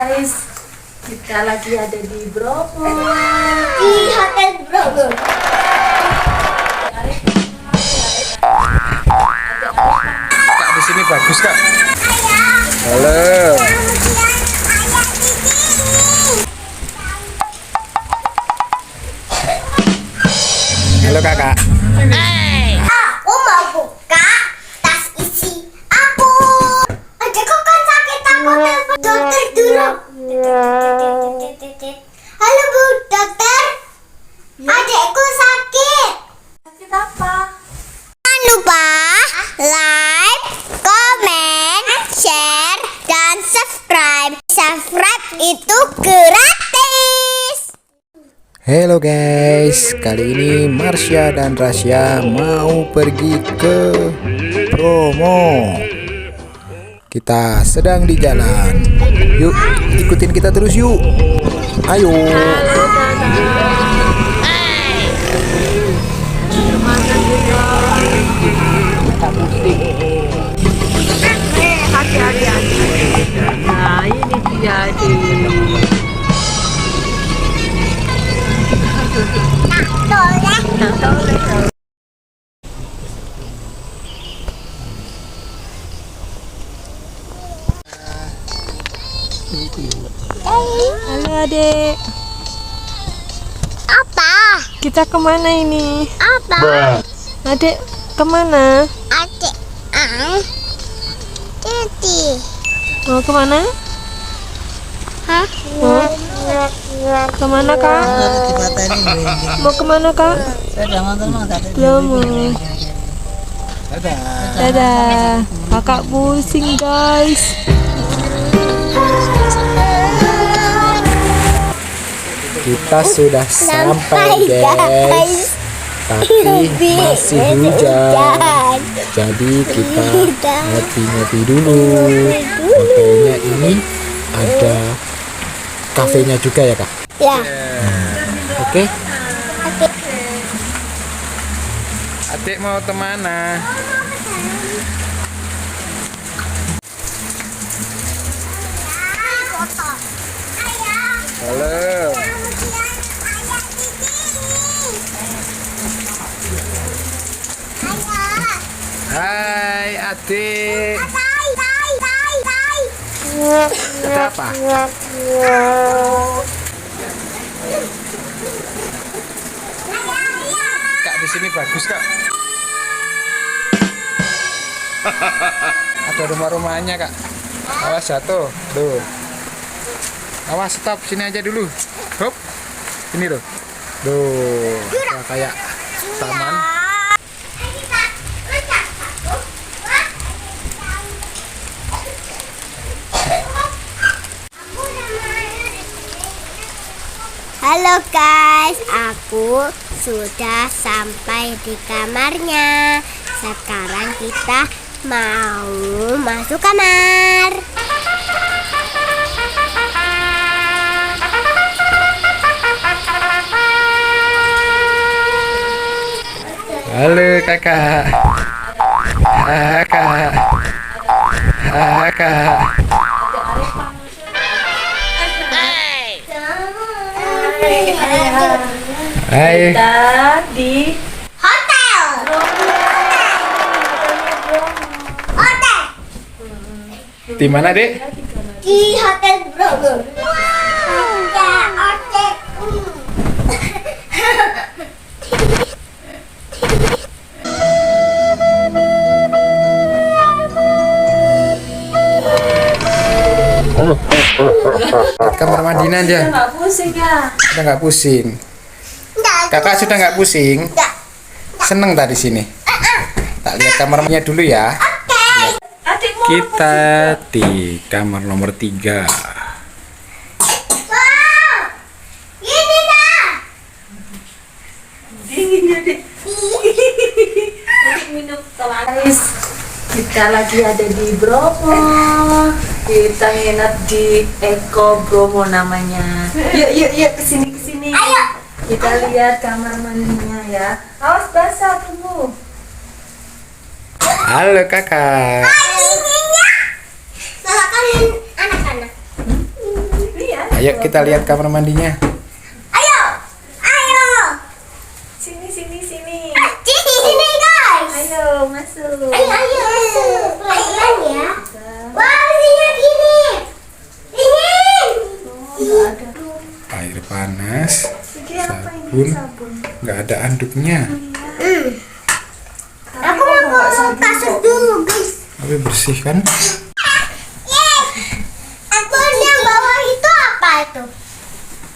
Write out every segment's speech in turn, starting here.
Guys, kita lagi ada di Bromo, di Hotel Bromo. Kak, di sini bagus kak. Halo. Halo kakak. Aku mau buka tas isi aku. Adikku kan sakit, aku telepon dokter dulu. Halo Bu Dokter, adikku sakit. sakit apa? Jangan lupa like, comment, share, dan subscribe. Subscribe itu gratis. Halo guys, kali ini Marsha dan Rasya mau pergi ke Bromo. Kita sedang di jalan. Yuk, ikutin kita terus yuk. Ayo. Hati-hati aja. Nah, ini dia di Halo adek, Apa? kita kemana ini? Apa? Adek kemana? Adik Titi. Mau kemana? Hah? Mau kemana kak? Mau kemana kak? Belum. Dadah. Kakak pusing guys. Kita sudah sampai guys. Tapi masih hujan. Jadi kita ngopi-ngopi dulu. Makanya ini ada kafenya juga ya kak. Ya. Oke. Adik mau kemana? Halo. Hai adik. Ada apa? Kak, di sini bagus kak. Ada rumah-rumahnya kak. Awas jatuh, tuh. Awas stop, sini aja dulu. Hop, ini loh. Tuh, kayak taman. Halo guys, aku sudah sampai di kamarnya. Sekarang kita mau masuk kamar. Halo kakak. Kakak. Kakak. Hai. Kita di Hotel. Hotel. Di mana dek? Di Hotel Bromo. Ya, hotel. Kamar mandi aja. nggak pusing ya? Sudah nggak pusing. Kakak sudah nggak pusing. Seneng tadi sini. Tak lihat kamar mandinya dulu ya. Adik mau Kita di kamar nomor 3. Wow. Ini dah. dingin ya dek. Adik minum guys. Kita lagi ada di Bromo. Kita nginep di Eko Bromo namanya. Yuk kesini. Ayo. Kita lihat kamar mandinya ya. Awas basah tunggu. Halo kakak. Ininya. Salah kan anak-anak. Ayo kita lihat kamar mandinya. Ayo, ayo. Sini, sini, sini. Sini guys. Ayo, masuk. Ayo. Pelan ya. Wah, sini gini. Dingin. Nggak ada. Air panas, Ini apa sabun, ini? Sabun. nggak ada anduknya. Aku mau kasut dulu guys. Tapi bersih kan? Aku yang bawah itu apa itu?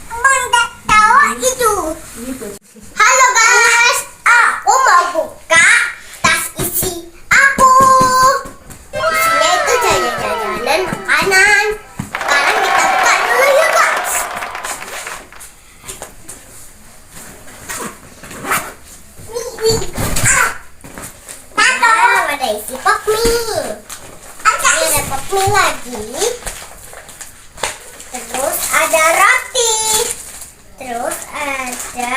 Aku nggak tahu itu. Halo guys, aku mau buka tas isi aku. Isinya itu jajan-jajanan makanan. Sekarang kita buka dulu ya guys. Tahu ada isi pop mie. Ada pop mie lagi. Terus ada roti. Terus ada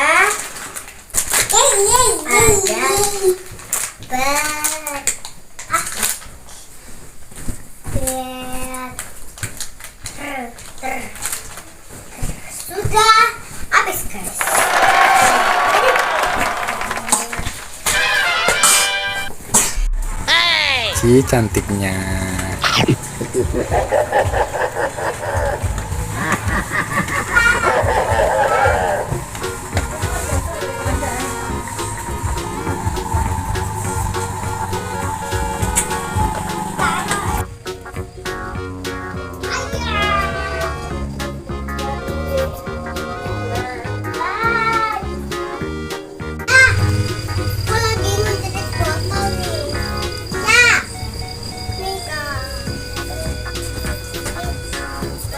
sudah habis guys. Si cantiknya. Aku lagi menjadi botol nih. Nah, nih kak.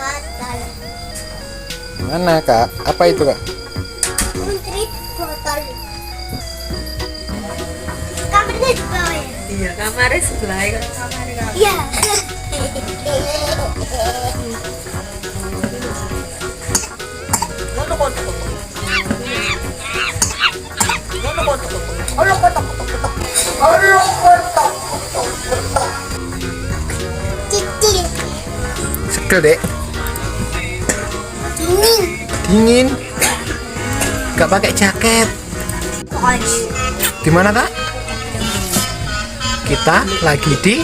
Botol. Mana kak? Apa itu kak? Menteri botol. Kamarnya di bawah ya? Iya, kamarnya sebelah. Kamarnya kamu. Iya. Cicil. Sekel dek. Dingin. Dingin. Gak pakai jaket. Di mana kak? Kita lagi di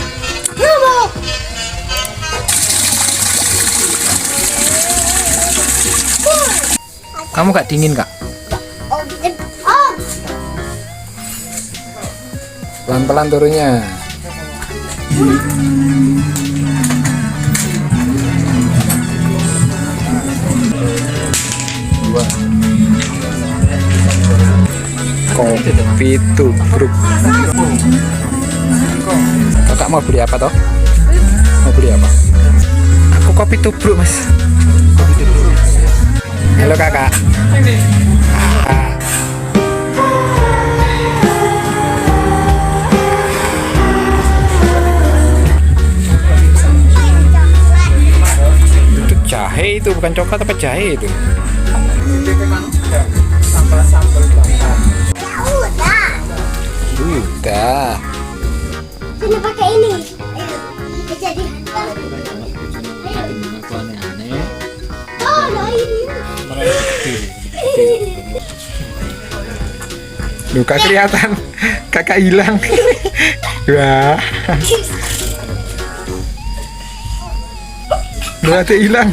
Kamu gak dingin kak? Oh, Pelan-pelan turunnya. Kopi tubruk. Kakak mau beli apa toh? Mau beli apa? Aku kopi tubruk mas. Halo kakak. Ah. Itu jahe itu bukan coklat apa jahe itu? ya udah. Udah. Sini pakai ini. Ayo, jadi. Oh, nah ini. Duh, kak kelihatan kakak hilang. Wah, berarti hilang.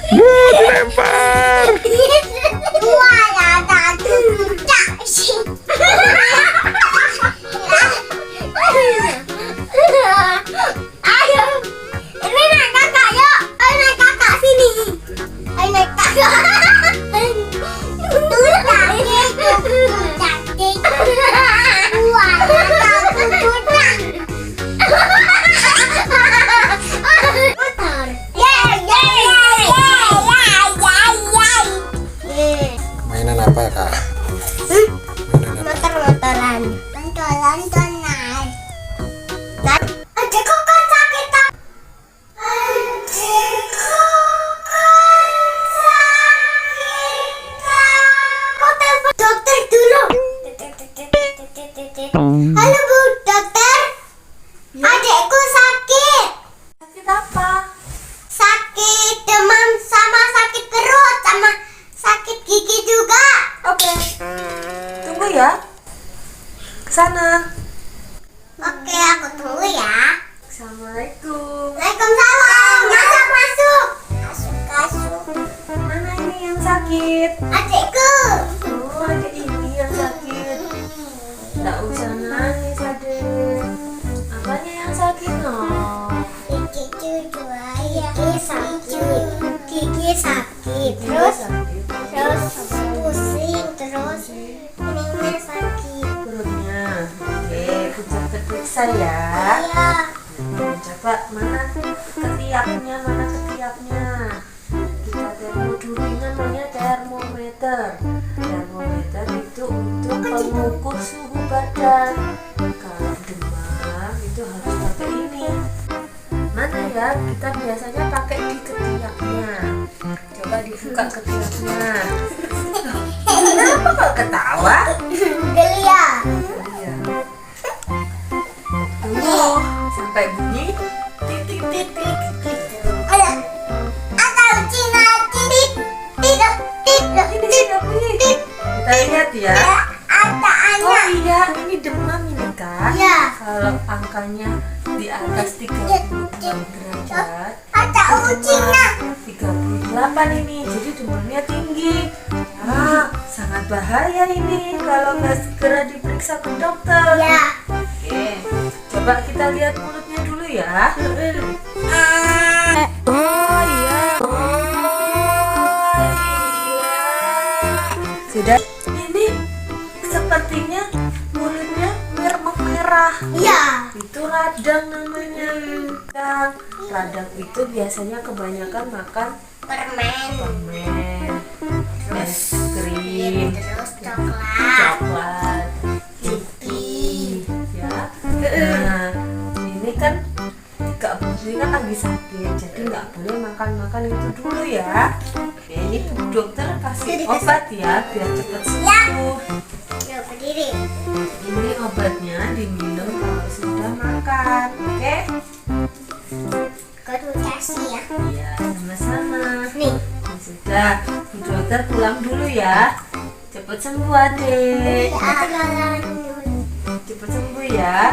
Wah, dilempar. Wah, ada tujuh sih. Ayo, ini naik kakak yuk. Ayo naik kakak sini. Ayo naik kakak. Tuh cantik, cantik. Wah, kakak motor. Mainan apa kak? Mainan apa? Motor-motoran. Motoran tonal. sakit? Adikku. Oh, adik ini yang sakit. Nggak usah nangis, adik. Apanya yang sakit, no? Gigi sakit. Terus pusing. Terus ininya sakit. Perutnya. Oke, kita periksa ya. Iya. Coba mana ketiaknya, kita termo dulu. Ini namanya termometer. Termometer itu untuk pengukur suhu badan. Kalau demam itu harus pakai ini. Mana ya, kita biasanya pakai di ketiaknya. Coba dibuka ketiaknya. Kenapa kok ketawa? Gelia. Iya. Tunggu sampai bunyi titik titik. Atau Cina titik. Tidak. Ini sudah bunyi. Kita lihat ya. Ada Oh anak. iya, ini demam ini kan. Iya. Kalau angkanya di atas 36 derajat, Ada Cina. 38 ini, jadi demamnya tinggi. Sangat bahaya ini kalau nggak segera diperiksa ke dokter. Ya. Oke, coba kita lihat mulutnya dulu ya. Oh iya. Sudah. Ini sepertinya mulutnya merah. Iya. Itu radang namanya. Radang itu biasanya kebanyakan makan Permen. permen, es krim, Terus coklat. pipi, ya. Nah, ini kan lagi sakit, jadi nggak boleh makan itu dulu ya. Oke, ini dokter kasih obat ya biar cepat sembuh. Ya, berdiri. Ini obatnya diminum kalau sudah makan, oke? Kau kasih ya. Iya, sama-sama. Nih. Sudah, Bu dokter pulang dulu ya. Cepet sembuh adik. Cepet sembuh ya.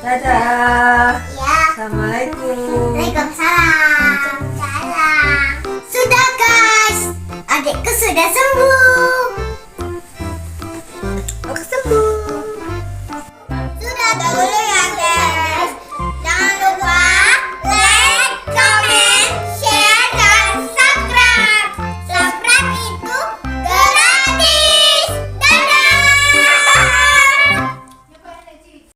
Dadah. Ya. Assalamualaikum. Waalaikumsalam.